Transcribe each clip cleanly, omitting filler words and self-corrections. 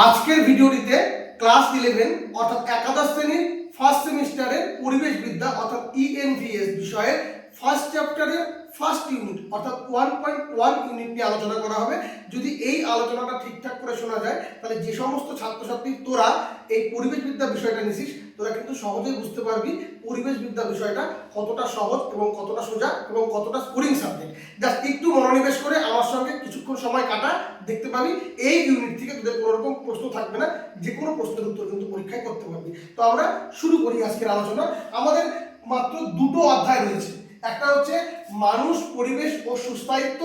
আজকের ভিডিওটিতে ক্লাস 11 অর্থাৎ একাদশ শ্রেণীর ফার্স্ট সেমিস্টারের পরিবেশবিদ্যা অর্থাৎ ENVS বিষয়ের ফার্স্ট চ্যাপ্টারের ফার্স্ট ইউনিট অর্থাৎ 1.1 ইউনিট নিয়ে আলোচনা করা হবে। যদি এই আলোচনাটা ঠিকঠাক করে শোনা যায় তাহলে যে সমস্ত ছাত্রছাত্রী তোরা এই পরিবেশবিদ্যা বিষয়টা নিছিস তোরা কিন্তু সহজেই বুঝতে পারবি পরিবেশবিদ্যা বিষয়টা কতটা সহজ এবং কতটা সোজা এবং কতটা স্কোরিং সাবজেক্ট। জাস্ট একটু মনোনিবেশ করে আমার সঙ্গে কিছুক্ষণ সময় কাটা, দেখতে পাবি এই ইউনিট থেকে তোদের কোনো রকম প্রশ্ন থাকবে না, যে কোনো প্রশ্নের উত্তর কিন্তু পরীক্ষায় করতে পারবি। তো আমরা শুরু করি আজকের আলোচনা। আমাদের মাত্র দুটো অধ্যায় রয়েছে, একটা হচ্ছে মানুষ, পরিবেশ ও সুস্থায়িত্ব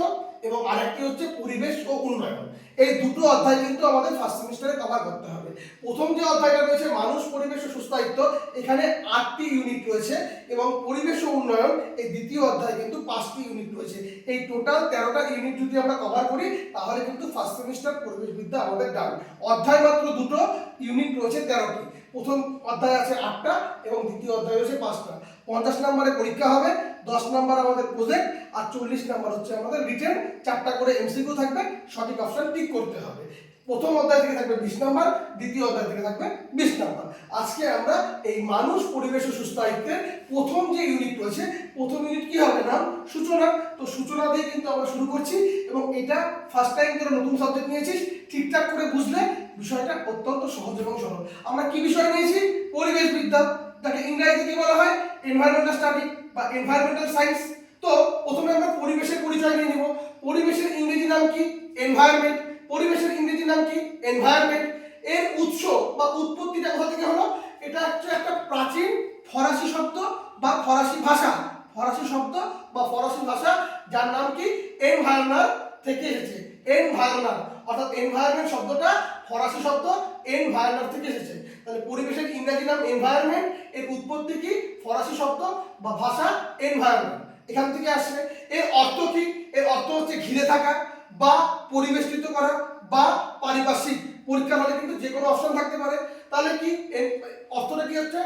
এবং আরেকটি হচ্ছে পরিবেশ ও উন্নয়ন। এই দুটো অধ্যায় কিন্তু আমাদের ফার্স্ট সেমিস্টারে কভার করতে হবে। প্রথম যে অধ্যায়টা রয়েছে মানুষ, পরিবেশ ও সুস্থায়িত্ব, এখানে 8টি ইউনিট রয়েছে এবং পরিবেশ ও উন্নয়ন এই দ্বিতীয় অধ্যায় কিন্তু 5টি ইউনিট রয়েছে। এই টোটাল 13টা ইউনিট যদি আমরা কভার করি তাহলে কিন্তু ফার্স্ট সেমিস্টার পরিবেশবিদ্যা আমাদের ডান। অধ্যায় মাত্র দুটো, ইউনিট রয়েছে 13টি। প্রথম অধ্যায় আছে 8টা এবং দ্বিতীয় অধ্যায় রয়েছে 5টা। 50 নম্বরে পরীক্ষা হবে, 10 নম্বর আমাদের প্রজেক্ট আর 40 নম্বর হচ্ছে আমাদের রিটেন। 4টা করে এমসিকিউ থাকবে, সঠিক অপশন টিক করতে হবে। প্রথম অধ্যায় থেকে থাকবে 20 নম্বর, দ্বিতীয় অধ্যায় থেকে থাকবে 20 নম্বর। আজকে আমরা এই মানুষ, পরিবেশ ও সুস্থায়িত্বের প্রথম যে ইউনিট রয়েছে, প্রথম ইউনিট কি হবে নাম সূচনা। তো সূচনা দিয়ে কিন্তু আমরা শুরু করছি এবং এটা ফার্স্ট টাইম তোরা নতুন সাবজেক্ট নিয়েছিস, ঠিকঠাক করে বুঝলে বিষয়টা অত্যন্ত সহজ এবং সরল। আমরা কি বিষয় নিয়েছি? পরিবেশবিদ্যা, যাকে ইংরেজিতে কি বলা হয়? এনভায়রনমেন্টাল স্টাডি বা এনভায়রনমেন্টাল সায়েন্স। তো প্রথমে আমরা পরিবেশের পরিচয় নিয়ে নেব। পরিবেশের ইংরেজি নাম কি? এনভায়রনমেন্ট। পরিবেশের ইংরেজি নাম কি? এনভায়রনমেন্ট। এর উৎস বা উৎপত্তিটা কোথা থেকে হলো? এটা হচ্ছে একটা প্রাচীন ফরাসি শব্দ বা ফরাসি ভাষা, ফরাসি শব্দ বা ফরাসি ভাষা, যার নাম কি এনভায়রনার থেকে এসেছে। এনভায়রনার অর্থাৎ এনভায়রনমেন্ট শব্দটা ফরাসি শব্দ এনভায়রনার থেকে এসেছে। তাহলে পরিবেশের ইংরেজি নাম এনভায়রনমেন্ট, এর উৎপত্তি কি? ফরাসি শব্দ বা ভাষা এনভায়রনমেন্ট, এখান থেকে আসছে। এর অর্থ কি? এর অর্থ হচ্ছে ঘিরে থাকা বা পরিবেষ্টিত করা বা পারিপার্শ্বিক। পরীক্ষা হলে কিন্তু যে কোনো অপশন থাকতে পারে। তাহলে কি অর্থটা কি হচ্ছে?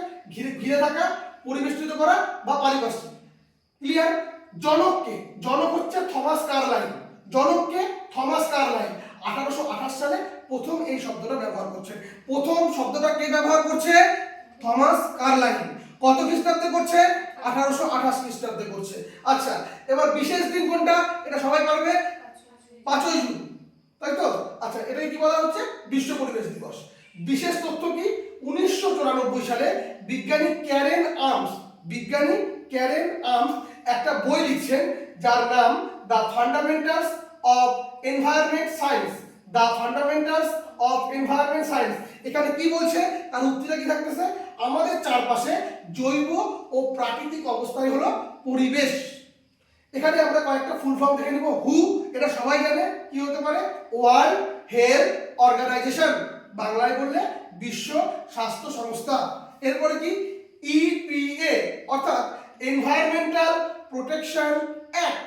ঘিরে থাকা, পরিবেষ্টিত করা বা পারিপার্শ্বিক। ক্লিয়ার? জনককে, জনক হচ্ছে থমাস কার্লাইল। জনককে থমাস কার্লাইল 1828 সালে প্রথম এই শব্দটা ব্যবহার করছে। প্রথম শব্দটা কে ব্যবহার করছে? Thomas Carlyle. কত খ্রিস্টাব্দে করছে? 1828 খ্রিস্টাব্দে করছে। আচ্ছা, এবার বিশেষ দিন কোনটা? এটা সবাই পারবে, 5ই জুন, তাই তো? আচ্ছা, এটাকে কি বলা হচ্ছে? বিশ্ব পরিবেশ দিবস। বিশেষ তথ্য কি? 1994 সালে বিজ্ঞানী ক্যারেন আর্মস একটা বই লিখছেন যার নাম the fundamentals of environment science. The fundamentals of environment science. এখানে কি বলছে? তার উক্তিটা কি থাকতেছে? আমাদের চারপাশে জৈব ও প্রাকৃতিক অবস্থায় হলো পরিবেশ। এখানে আমরা কয়েকটা ফুল ফর্ম দেখে নিব। হু, এটা সবাই জানে, কি হতে পারে? ওয়ার্ল্ড হেলথ অর্গানাইজেশন, বাংলায় বললে বিশ্ব স্বাস্থ্য সংস্থা। এরপরে কি? EPA অর্থাৎ এনভায়রনমেন্টাল প্রোটেকশন অ্যাক্ট,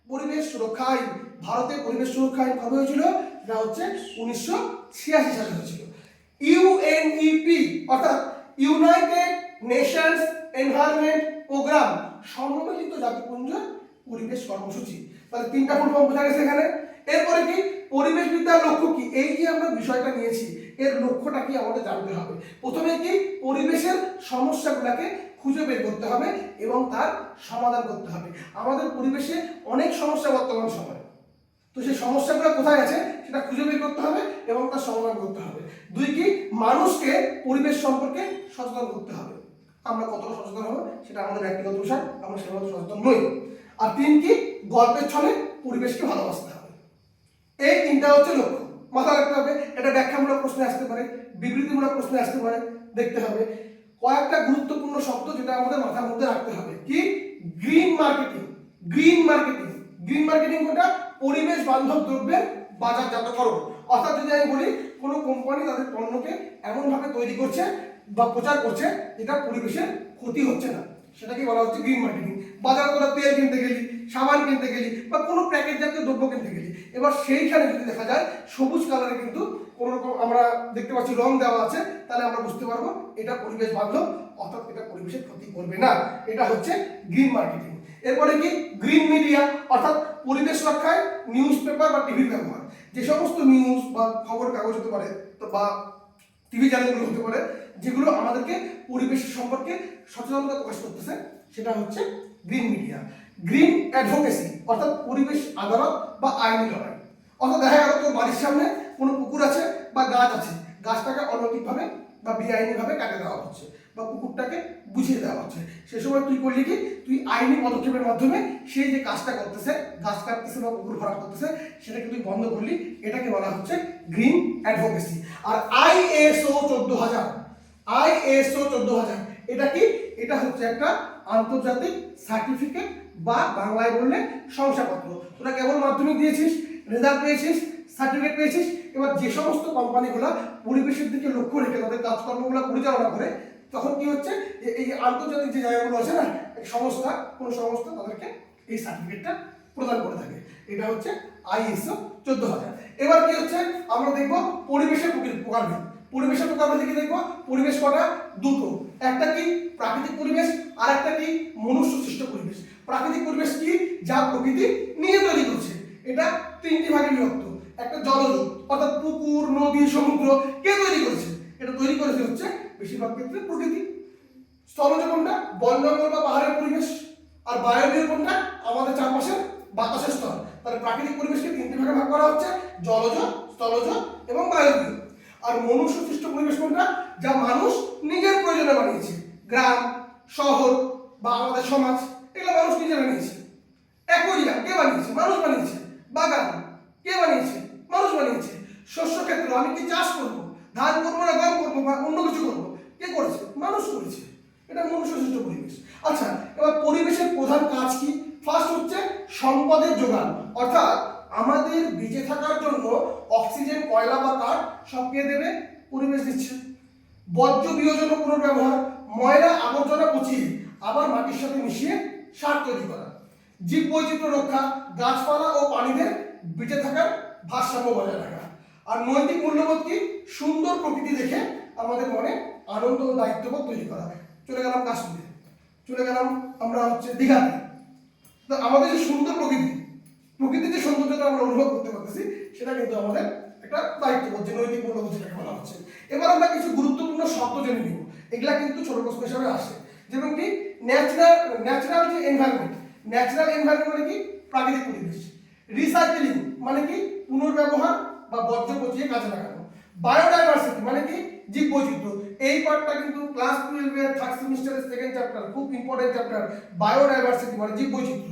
পরিবেশ সুরক্ষা আইন। ভারতে পরিবেশ সুরক্ষা আইন কবে হয়েছিল? এটা হচ্ছে 1986 সালে হয়েছিল। UNEP অর্থাৎ ইউনাইটেড নেশনস এনভায়রনমেন্ট প্রোগ্রাম, সম্মিলিত জাতিপুঞ্জ পরিবেশ কর্মসূচি। তাহলে 3টা ফুল ফর্ম বোঝা গেছে এখানে। এরপরে কি? পরিবেশবিদ্যার লক্ষ্য কি? এই যে আমরা বিষয়টা নিয়েছি এর লক্ষ্যটা কি আমাদের জানতে হবে। প্রথমে কি? পরিবেশের সমস্যাগুলোকে খুঁজে বের করতে হবে এবং তার সমাধান করতে হবে। আমাদের পরিবেশে অনেক সমস্যা বর্তমান সময়ে, তো সেই সমস্যাগুলো কোথায় আছে সেটা খুঁজে বের করতে হবে এবং তার সমাধান করতে হবে। 2 কি? মানুষকে পরিবেশ সম্পর্কে সচেতন করতে হবে। আমরা কতটা সচেতন হব সেটা আমাদের ব্যক্তিগত বিষয়, আমরা সেভাবে সচেতন নই। আর 3 কি? গল্পের ছলে পরিবেশকে ভালোবাসতে হবে। এই 3টা হচ্ছে লক্ষ্য, মাথায় রাখতে হবে। এটা ব্যাখ্যামূলক প্রশ্নে আসতে পারে, বিবৃতিমূলক প্রশ্নে আসতে পারে, দেখতে হবে। কয়েকটা গুরুত্বপূর্ণ শব্দ যেটা আমাদের মাথার মধ্যে রাখতে হবে। কি? Green marketing. Green marketing, green marketing কোনটা? পরিবেশ বান্ধব দ্রব্যের বাজারজাতকরণ। অর্থাৎ যদি আমি বলি কোনো কোম্পানি তাদের পণ্যকে এমনভাবে তৈরি করছে বা প্রচার করছে যেটা পরিবেশের ক্ষতি হচ্ছে না, সেটাকে বলা হচ্ছে গ্রিন মার্কেটিং। বাজারে তোরা তেল কিনতে গেলি, সাবান কিনতে গেলি বা কোনো প্যাকেট জাতীয় দ্রব্য কিনতে গেলি, এবার সেইখানে যদি দেখা যায় সবুজ কালারে কিন্তু কোনো রকম আমরা দেখতে পাচ্ছি রং দেওয়া আছে, তাহলে আমরা বুঝতে পারবো এটা পরিবেশ বান্ধব, অর্থাৎ এটা পরিবেশের ক্ষতি করবে না। এটা হচ্ছে গ্রিন মার্কেটিং। এরপরে কি গ্রিন মিডিয়া, অর্থাৎ পরিবেশ রক্ষায় নিউজ পেপার বা টিভির ব্যবহার। যে সমস্ত নিউজ বা খবর কাগজ হতে পারে বা টিভি চ্যানেলগুলো হতে পারে যেগুলো আমাদেরকে পরিবেশ সম্পর্কে সচেতনতা প্রকাশ করতেছে, সেটা হচ্ছে গ্রিন মিডিয়া। গ্রিন অ্যাডভোকেসি, অর্থাৎ পরিবেশ আদালত বা আইনি লড়াই। অর্থাৎ দেখা গেল তোর বাড়ির সামনে কোনো পুকুর আছে বা গাছ আছে, গাছটাকে অনৈতিকভাবে বা বেআইনিভাবে কাটে দেওয়া হচ্ছে বা পুকুরটাকে বুঝিয়ে দেওয়া হচ্ছে, সে সময় তুই করলি কি, তুই আইনি পদক্ষেপের মাধ্যমে সেই যে কাজটা করতেছে, গাছ কাটতেছে বা পুকুর ভরাট করতেছে, সেটাকে তুই বন্ধ করলি। এটাকে বলা হচ্ছে গ্রিন অ্যাডভোকেসি। আর ISO 14000, ISO 14000 এটা কি? এটা হচ্ছে একটা আন্তর্জাতিক সার্টিফিকেট বা বাংলায় বললে শংসাপত্র। তোরা কেবল মাধ্যমিক দিয়েছিস, রেজাল্ট পেয়েছিস, সার্টিফিকেট পেয়েছিস, এবার যে সমস্ত কোম্পানিগুলো পরিবেশের দিকে লক্ষ্য রেখে তাদের কাজকর্মগুলো পরিচালনা করে, তখন কি হচ্ছে, এই আন্তর্জাতিক যে জায়গাগুলো আছে না, এই সংস্থা, কোন সংস্থা তাদেরকে এই সার্টিফিকেটটা প্রদান করে থাকে। এটা হচ্ছে ISO 14000। এবার কি হচ্ছে, আমরা দেখবো পরিবেশের প্রকারভেদ। পরিবেশের প্রকারভেদ কি দেখবো? পরিবেশ কটা? দুটো। একটা কি প্রাকৃতিক পরিবেশ, আর একটা কি মনুষ্য সৃষ্ট পরিবেশ। প্রাকৃতিক পরিবেশ কি? যা প্রকৃতি নিয়ে তৈরি করছে। এটা তিনটি ভাগে বিভক্ত। একটা জলজ, অর্থাৎ পুকুর, নদী, সমুদ্র, কে তৈরি করেছে? এটা তৈরি করেছে হচ্ছে বেশিরভাগ ক্ষেত্রে প্রকৃতি। স্থলজ কোনটা? বন জঙ্গল বা পাহাড়ের পরিবেশ। আর বায়বীয় কোনটা? আমাদের চারপাশের বাতাসের স্তর। তাহলে প্রাকৃতিক পরিবেশকে তিনটি ভাগে ভাগ করা হচ্ছে, জলজ, স্থলজ এবং বায়বীয়। আর মনুষ্য সৃষ্ট পরিবেশ কোনটা? যা মানুষ নিজের প্রয়োজনে বানিয়েছে। গ্রাম, শহর বা আমাদের সমাজ, এগুলো মানুষ নিজে বানিয়েছে। অ্যাকোয়ারিয়াম কে বানিয়েছে? মানুষ বানিয়েছে। বাগান কে বানিয়েছে? মানুষ বানিয়েছে। শস্য ক্ষেত্র, আমি কি চাষ করবো, ধান করবো না গম করবো বা অন্য কিছু করবো, কে করেছে? মানুষ করেছে। এটা মনুষ্য সৃষ্ট পরিবেশ। আচ্ছা, এবার পরিবেশের প্রধান কাজ কি? ফার্স্ট হচ্ছে সম্পদের যোগান, অর্থাৎ আমাদের বেঁচে থাকার জন্য অক্সিজেন, কয়লা বা কাঠ সব কে দেবে? পরিবেশ দিচ্ছে। বর্জ্য বিয়োজন ও পুনর্ব্যবহার, ময়লা আবর্জনা পচিয়ে আবার মাটির সাথে মিশিয়ে সার তৈরি করা। জীব বৈচিত্র্য রক্ষা, গাছপালা ও প্রাণীদের বেঁচে থাকার ভারসাম্য বজায় রাখা। আর নৈতিক মূল্যবোধ কি? সুন্দর প্রকৃতি দেখে আমাদের মনে আনন্দ ও দায়িত্ববোধ তৈরি করা। চলে গেলাম কাশ্মীরে, চলে গেলাম আমরা হচ্ছে দীঘাতে। তো আমাদের যে সুন্দর প্রকৃতি, প্রকৃতির যে সৌন্দর্যতা আমরা অনুভব করতে পারতেছি, সেটা কিন্তু আমাদের একটা দায়িত্ববোধ, যে নৈতিক মূল্যবোধ যেটাকে বলা হচ্ছে। এবার আমরা কিছু গুরুত্বপূর্ণ শব্দ জেনে নিব, এগুলা কিন্তু ছোট প্রশ্ন হিসাবে আসে। যেমন কি ন্যাচারাল যে এনভায়রনমেন্ট, ন্যাচারাল এনভায়রনমেন্ট মানে কি? প্রাকৃতিক পরিবেশ। রিসাইক্লিং মানে কি? পুনর্ব্যবহার বা বর্জ্য পচিয়ে কাজে লাগানো। বায়োডাইভার্সিটি মানে কি? জীব বৈচিত্র্য। এই পার্টটা কিন্তু ক্লাস 12 এর থার্ড সেমিস্টারের সেকেন্ড চ্যাপ্টার, খুব ইম্পর্টেন্ট চ্যাপ্টার, বায়োডাইভার্সিটি মানে জীব বৈচিত্র্য।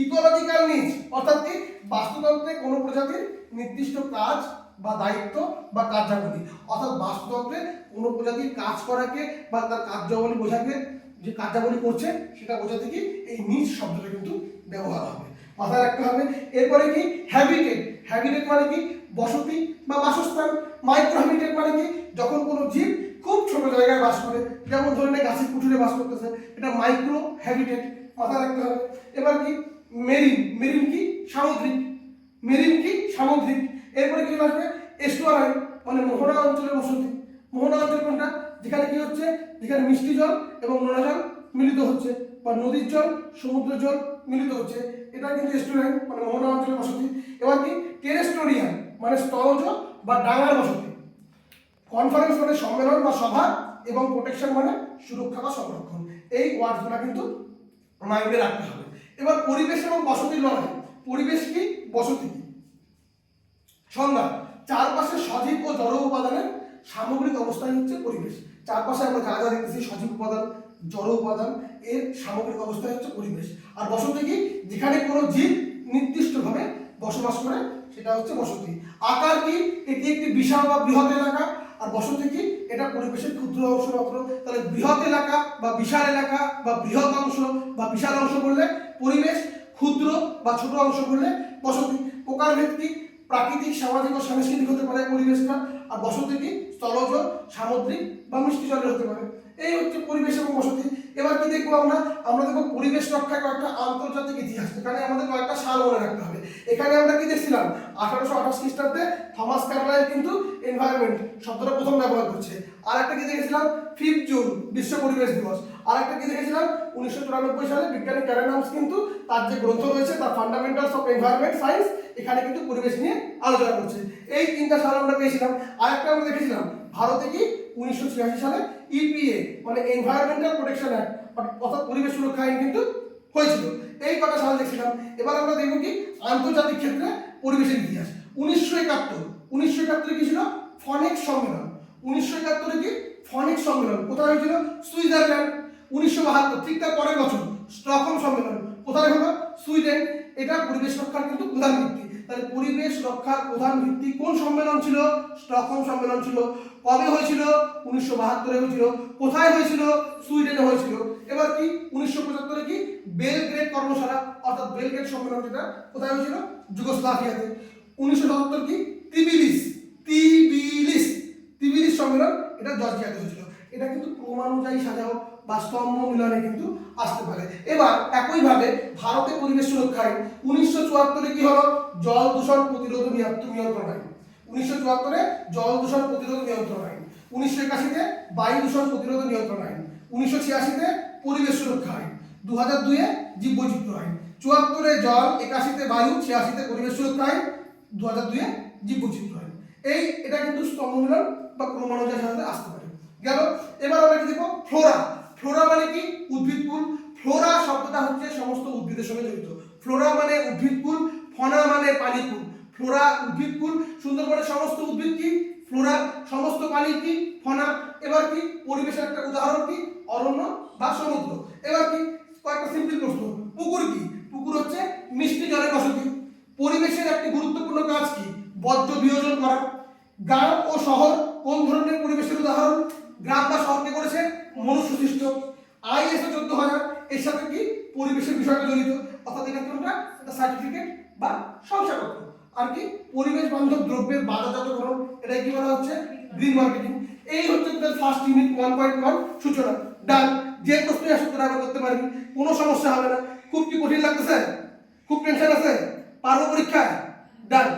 ইকোলজিক্যাল নিডস অর্থাৎ কি? বাস্তুতন্ত্রে কোনো প্রজাতির নির্দিষ্ট কাজ বা দায়িত্ব বা কার্যাবলী, অর্থাৎ বাস্তুতন্ত্রে কোনো প্রজাতির কাজ করাকে বা তার কার্যাবলী বোঝাকে, যে কার্যাবলী করছে সেটা বোঝাতে কি এই নিডস শব্দটা কিন্তু ব্যবহার হবে, মাথায় রাখতে হবে। এরপরে কি? হ্যাবিটেট, হ্যাবিটেট মানে কি? বসতি বা বাসস্থান। মাইক্রো হ্যাবিটেট মানে কি? যখন কোনো জীব খুব ছোট জায়গায় বাস করে, যেমন ধরে নে গাছের কুঠুরে বাস করতেছে, এটা মাইক্রো হ্যাবিটেট, মাথায় রাখতে হবে। এবার কি? মেরিন, মেরিন কি? সামুদ্রিক, মেরিন কি? সামুদ্রিক। এরপরে কি আসবে? এস্টুয়ারাই মানে মোহনা অঞ্চলের বসতি। মোহনা অঞ্চল কোনটা? যেখানে কি হচ্ছে, যেখানে মিষ্টি জল এবং নোনা জল মিলিত হচ্ছে, বা নদীর জল, সমুদ্রের জল মিলিত হচ্ছে, এটা কিন্তু এস্টুয়ারাই মানে মোহনা অঞ্চলের বসতি। এবার কি? টেরেস্টোরিয়াল মানে স্থলজ বা ডাঙার বসতি। কনফারেন্স মানে সম্মেলন বা সভা, এবং প্রোটেকশন মানে সুরক্ষা বা সংরক্ষণ। এই ওয়ার্ডগুলো কিন্তু মাইন্ডে রাখতে হবে। এবার পরিবেশ এবং বসতির লড়াই। পরিবেশ কি? বসতি কি? সংজ্ঞা: চারপাশে সজীব ও জড় উপাদানের সামগ্রিক অবস্থাই হচ্ছে পরিবেশ। চারপাশে আমরা যা যা দেখতেছি, সজীব উপাদান, জড় উপাদান, এর সামগ্রিক অবস্থাই হচ্ছে পরিবেশ। আর বসতি কি? যেখানে কোনো জীব নির্দিষ্টভাবে বসবাস করে, সেটা হচ্ছে বসতি। আকার কি? এটি একটি বিশাল বা বৃহৎ এলাকা। আর বসতি কি? এটা পরিবেশের ক্ষুদ্র অংশ মাত্র। তাহলে বৃহৎ এলাকা বা বিশাল এলাকা বা বৃহৎ অংশ বা বিশাল অংশ বললে পরিবেশ, ক্ষুদ্র বা ছোট অংশ বললে বসতি। প্রকারভেদ কি? প্রাকৃতিক, সামাজিক ও সাংস্কৃতিক হতে পারে পরিবেশটা। আর বসতি কি? স্থলজ, সামুদ্রিক বা মিষ্টি জলের হতে পারে। এই হচ্ছে পরিবেশ এবং বসতি। এবার কি দেখবো আমরা? আমরা দেখবো পরিবেশ রক্ষার কয়েকটা আন্তর্জাতিক ইতিহাস। এখানে আমাদের কয়েকটা সাল মনে রাখতে হবে। এখানে আমরা কি দেখছিলাম? 1828 খ্রিস্টাব্দে থমাস কার্লাইল কিন্তু এনভায়রনমেন্ট শব্দটা প্রথম ব্যবহার করছে। আর একটা কি দেখেছিলাম? 5 জুন বিশ্ব পরিবেশ দিবস। আর একটা কি দেখেছিলাম 1994 সালে বিজ্ঞানী ক্যারেন হামস কিন্তু তার যে গ্রন্থ রয়েছে তার ফান্ডামেন্টালস অফ এনভায়রনমেন্ট সায়েন্স এখানে কিন্তু পরিবেশ নিয়ে আলোচনা করছে। এই তিনটা সাল আমরা পেয়েছিলাম। আরেকটা আমরা দেখেছিলাম ভারতে কি 1986 সালে ইপিএ মানে এনভায়রনমেন্টাল প্রোটেকশন অ্যাক্ট অর্থাৎ পরিবেশ সুরক্ষা আইন কিন্তু হয়েছিল। এই কটা সাল দেখছিলাম। এবার আমরা দেখব কি আন্তর্জাতিক ক্ষেত্রে পরিবেশের ইতিহাস। 1971 কি ছিল ফনেক্স সম্মেলন। 1971 কি ফনেক্স সম্মেলন কোথায় হয়েছিল? সুইজারল্যান্ড। 1972 ঠিক তার পরের বছর স্টকহোম সম্মেলন কোথায় হলো? সুইডেন। এটা পরিবেশ রক্ষার কিন্তু প্রধান ভিত্তি। তাহলে পরিবেশ রক্ষার প্রধান ভিত্তি কোন সম্মেলন ছিল? স্টকহোম সম্মেলন ছিল। কবে হয়েছিল? 1972 হয়েছিল। কোথায় হয়েছিল? সুইডেনে হয়েছিল। এবার কি 1975 কি বেলগ্রেড কর্মশালা অর্থাৎ বেলগ্রেড সম্মেলন যেটা কোথায় হয়েছিল? যুগোস্লাভিয়াতে। 1977 কি তিবিলিস সম্মেলন এটা জর্জিয়াতে হয়েছিল। এটা কিন্তু ক্রমানুযায়ী সাজাও বা স্তম্ভ মিলনে কিন্তু আসতে পারে। এবার একইভাবে ভারতে পরিবেশ সুরক্ষায় 1974 কি হলো? জল দূষণ প্রতিরোধ নিয়ন্ত্রণ আইন। 1974 জল দূষণ প্রতিরোধ নিয়ন্ত্রণ আইন। 1981 বায়ু দূষণ প্রতিরোধ নিয়ন্ত্রণ আইন। 1986 পরিবেশ সুরক্ষা আইন। 2002 জীববৈচিত্র্য আইন। 74 জল, 81 বায়ু, 86 পরিবেশ সুরক্ষা আইন, 2002 জীববৈচিত্র্য আইন। এটা কিন্তু স্তম্ভ মিলন বা ক্রমানুযায়ী সাজাতে আসতে পারে। গেল। এবার আমরা কি দেখব ফ্লোরা। ফ্লোরা মানে কি? উদ্ভিদকুল। ফ্লোরা শব্দটা হচ্ছে সমস্ত উদ্ভিদের সঙ্গে জড়িত। ফ্লোরা মানে উদ্ভিদকুল, ফনা মানে পানিকুল। ফ্লোরা উদ্ভিদকুল, সুন্দরবনের সমস্ত উদ্ভিদ কি? ফ্লোরা, সমস্ত পানি কি? ফনা। এবার কি পরিবেশের একটা উদাহরণ কি? অরণ্য বা সমুদ্র। এবার কি কয়েকটা সিম্পল প্রশ্ন। পুকুর কি? পুকুর হচ্ছে মিষ্টি জলের বসতি। পরিবেশের একটি গুরুত্বপূর্ণ কাজ কি? বর্জ্য বিয়োজন করা। গ্রাম ও শহর কোন ধরনের পরিবেশের উদাহরণ? গ্রাম বা শহরকে করেছে মনুষ্য সৃষ্ট। ISO 14000 এর সাথে কি পরিবেশের বিষয়টা জড়িত, অর্থাৎ এটা কোনটা? এটা সার্টিফিকেট বা শংসাপত্র। আর কি পরিবেশ বান্ধব দ্রব্যের বাজারজাতকরণ, এটা কি বলা হচ্ছে? Green marketing. এই হচ্ছে তোদের ফার্স্ট ইউনিট 1.1 সূচনা। ডান। যে প্রশ্নই আসুক তোরা আবার করতে পারবি, কোনো সমস্যা হবে না। খুব কি কঠিন লাগতেছে? খুব টেনশন আছে? পারবো পরীক্ষায়? ডান।